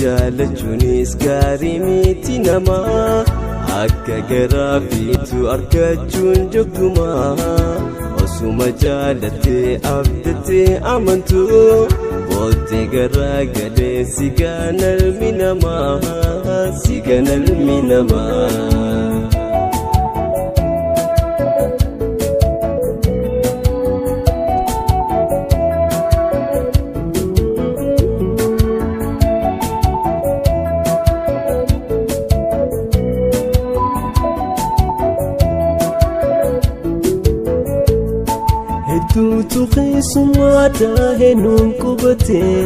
jaalachuunis gaarii miti namaa akka garaa fiitu argachuun joggumaa osuma jaalattee abdattee amantu booddee garaa galee si ganalmi namaa Tutu keessummaadha heenuun qubatee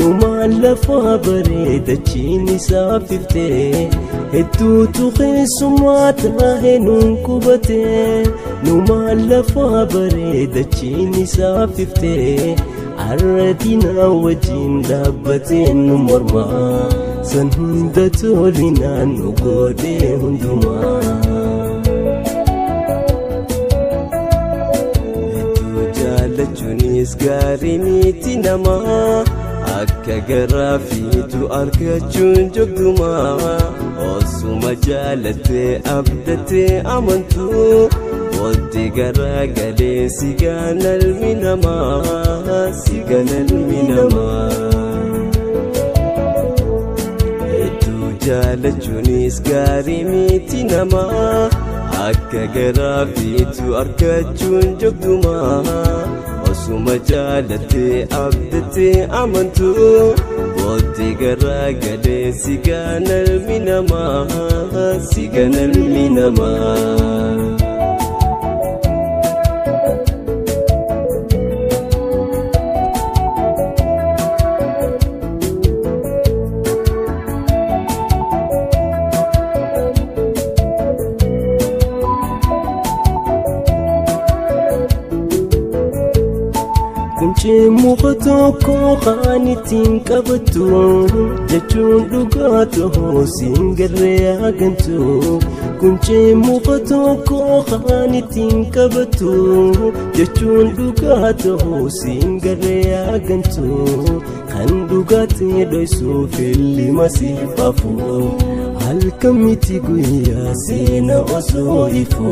numaan lafa bareeda chiini saafiftee Tutu keessummaadha heenuun qubatee numaan lafa bareeda chiini saafiftee arradina wajjin dhaabbatee nu mormaa san hunda tolinaan nu godhee hundumaa. Jaalachuunis gaarii miti namaa akka garaa fiitu argachuun joggumaa osuma jaalattee abdattee amantu booddee garaa galee si ganalmi namaa jaalachuunis gaarii miti namaa akka garaa fiitu argachuun joggumaa osuma jaalattee abdattee amantu booddee garaa galee si ganalmi namaa. Kunci muka tokko kan ittiin qabatu jechuun dhugaa ta'uu siin garee agantu. Kunci muka tokko kan ittiin qabatu jechuun dhugaa ta'uu siin garee agantu. Kan dhugaatee dhoysuuf ilma siif hafu halkan miti guyyaa seena osoo ifu.